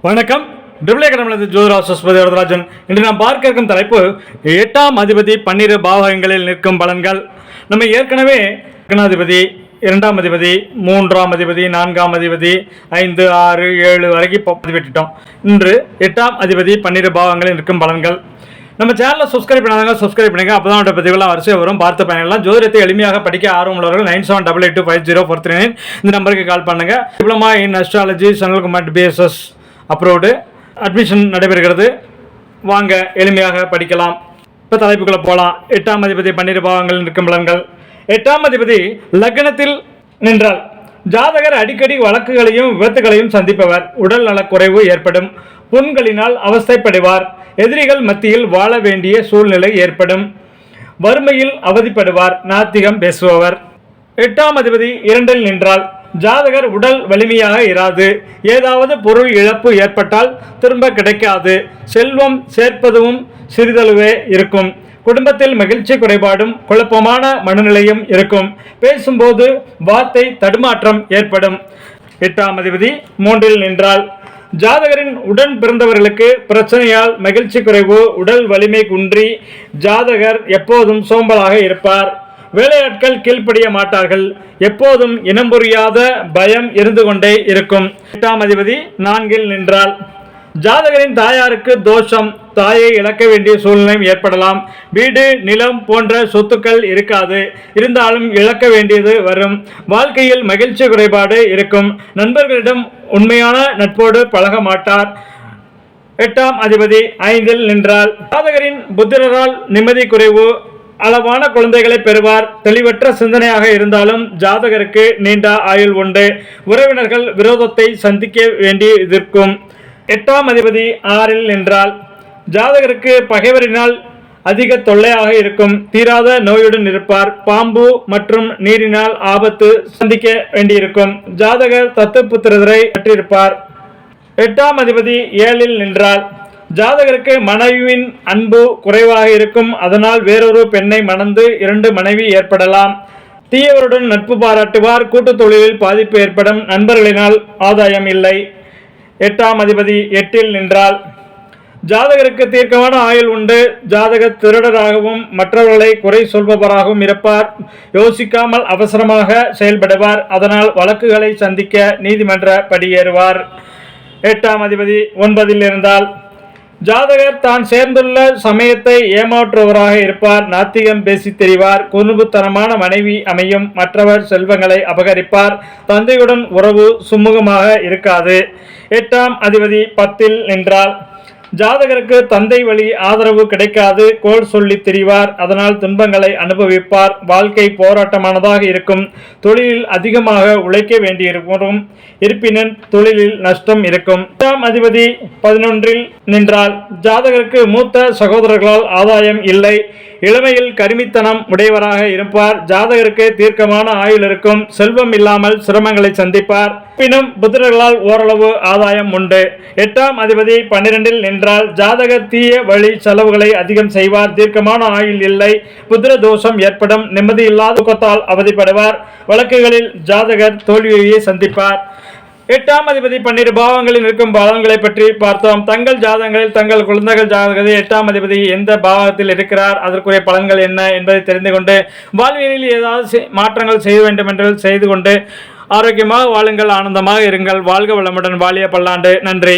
வணக்கம். டிரிபிள் கடமலது ஜோதிராஜ் வரதராஜன். இன்று நாம் பார்க்க இருக்கும் தலைப்பு 8ஆம் அதிபதி 12 பாவகங்களில் நிற்கும் பலன்கள். நம்ம ஏற்கனவே லக்னாதிபதி, 2ஆம் அதிபதி, 3ஆம் அதிபதி, 4ஆம் அதிபதி, 5, 6, 7 வரைக்கும் பதிவிட்டுட்டோம். இன்று 8ஆம் அதிபதி 12 பாவங்களில் நிற்கும் பலன்கள். நம்ம சேனலில் சப்ஸ்கிரைப் பண்ணாங்க, சப்ஸ்கிரைப் பண்ணுங்க. அப்போ தான் பதிவுலாம் வரிசையாக வரும். பார்த்து பயணலாம். ஜோதிடத்தை எளிமையாக படிக்க ஆர்வம் உள்ளவர்கள் 9788250439 இந்த நம்பருக்கு கால் பண்ணுங்க. Diploma in astrology central BSS approved admission நடைபெறுகிறது. வாங்க எளிமையாக படிக்கலாம். இப்போ தலைப்புக்குள்ள போகலாம். 8ஆம் அதிபதி 12 பாவங்கள் நிற்கும் பலன்கள். 8ஆம் அதிபதி லக்னத்தில் நின்றால் ஜாதகர் அடிக்கடி வழக்குகளையும் விபத்துகளையும் சந்திப்பவர். உடல் நலக்குறைவு ஏற்படும். புண்களினால் அவஸ்தைப்படுவார். எதிரிகள் மத்தியில் வாழ வேண்டிய சூழ்நிலை ஏற்படும். வறுமையில் அவதிப்படுவார். நாத்திகம் பேசுபவர். 8ஆம் அதிபதி 2இல் நின்றால் ஜாதகர் உடல் வலிமையாக இராது. ஏதாவது பொருள் இழப்பு ஏற்பட்டால் திரும்ப கிடைக்காது. செல்வம் சேர்ப்பதும் சிறிதளவே இருக்கும். குடும்பத்தில் மகிழ்ச்சி குறைபாடும் குழப்பமான மனநிலையும் இருக்கும். பேசும்போது வார்த்தை தடுமாற்றம் ஏற்படும். 8ஆம் அதிபதி 3இல் நின்றால் ஜாதகரின் உடன் பிறந்தவர்களுக்கு பிரச்சனையால் மகிழ்ச்சி குறைவு, உடல் வலிமை குன்றி ஜாதகர் எப்போதும் சோம்பலாக இருப்பார். வேலையாட்கள் கீழ்ப்படிய மாட்டார்கள். எப்போதும் இனம் புரியாத பயம் இருந்து கொண்டே இருக்கும். 8ஆம் அதிபதி 4இல் நின்றால் ஜாதகரின் தாயாருக்கு தோஷம். தாயை இழக்க வேண்டிய சூழ்நிலை ஏற்படலாம். வீடு, நிலம் போன்ற சொத்துக்கள் இருக்காது. இருந்தாலும் இழக்க வேண்டியது வரும். வாழ்க்கையில் மகிழ்ச்சி குறைபாடு இருக்கும். நண்பர்களிடம் உண்மையான நட்போடு பழக மாட்டார். 8ஆம் அதிபதி 5இல் நின்றால் ஜாதகரின் புத்திரரால் நிம்மதி குறைவு. அளவான குழந்தைகளை பெறுவார். தெளிவற்ற சிந்தனையாக இருந்தாலும் ஜாதகருக்கு நீண்ட ஆயுள் உண்டு. உறவினர்கள் விரோதத்தை சந்திக்க வேண்டி இருக்கும். 8ஆம் அதிபதி 6இல் நின்றால் ஜாதகருக்கு பகைவரினால் அதிக தொல்லையாக இருக்கும். தீராத நோயுடன் இருப்பார். பாம்பு மற்றும் நீரினால் ஆபத்து சந்திக்க வேண்டியிருக்கும். ஜாதகர் தத்து புத்திரரை பெற்றிருப்பார். 8ஆம் அதிபதி 7இல் நின்றால் ஜாதகருக்கு மனைவியின் அன்பு குறைவாக இருக்கும். அதனால் வேறொரு பெண்ணை மணந்து 2 மனைவி ஏற்படலாம். தீயவருடன் நட்பு பாராட்டுவார். கூட்டு தொழிலில் பாதிப்பு ஏற்படும். நண்பர்களினால் ஆதாயம் இல்லை. 8ஆம் அதிபதி 8இல் நின்றால் ஜாதகருக்கு தீர்க்கமான ஆயுள் உண்டு. ஜாதகர் திருடராகவும் மற்றவர்களை குறை சொல்பவராகவும் இருப்பார். யோசிக்காமல் அவசரமாக செயல்படுவார். அதனால் வழக்குகளை சந்திக்க நீதிமன்ற படியேறுவார். 8ஆம் அதிபதி 9இல் இருந்தால் ஜாதகர் தான் சேர்ந்துள்ள சமயத்தை ஏமாற்றுவராக இருப்பார். நாத்திகம் பேசி தெரிவார். குறும்புத்தனமான மனைவி அமையும். மற்றவர் செல்வங்களை அபகரிப்பார். தந்தையுடன் உறவு சுமூகமாக இருக்காது. 8ஆம் அதிபதி 10இல் நின்றால் ஜாதகருக்கு தந்தை வழி ஆதரவு கிடைக்காது. கோல் சொல்லி திரிவார். அதனால் துன்பங்களை அனுபவிப்பார். வாழ்க்கை போராட்டமானதாக இருக்கும். தொழிலில் அதிகமாக உழைக்க வேண்டியிருக்கும். இருப்பினும் தொழிலில் நஷ்டம் இருக்கும். 8ஆம் அதிபதி 11இல் நின்றால் ஜாதகருக்கு மூத்த சகோதரர்களால் ஆதாயம் இல்லை. இளமையில் கருமித்தனம் உடையவராக இருப்பார். ஜாதகருக்கு தீர்க்கமான ஆயுள் இருக்கும். செல்வம் இல்லாமல் சிரமங்களை சந்திப்பார். இருப்பினும் புத்திரர்களால் ஓரளவு ஆதாயம் உண்டு. 8ஆம் அதிபதி 12இல் நின்றால் ஜாதகர் தீய வழி செலவுகளை அதிகம் செய்வார். தீர்க்கமான ஆயுள் இல்லை. புத்திர தோஷம் ஏற்படும். நிம்மதியில்லாத தூக்கத்தால் அவதிப்படுவார். வழக்குகளில் ஜாதகர் தோல்வியை சந்திப்பார். 8ஆம் அதிபதி 12 பாவங்களில் இருக்கும் பாவங்களை பற்றி பார்த்தோம். தங்கள் ஜாதகங்களில் தங்கள் குழந்தைகள் ஜாதகத்தில் 8ஆம் அதிபதி எந்த பாவகத்தில் இருக்கிறார், அதற்குரிய பலன்கள் என்ன என்பதை தெரிந்து கொண்டு வாழ்வியலில் ஏதாவது மாற்றங்கள் செய்ய வேண்டும் என்று செய்து கொண்டு ஆரோக்கியமாக வாழுங்கள், ஆனந்தமாக இருங்கள். வாழ்க வளமுடன், வாழிய பல்லாண்டு. நன்றி.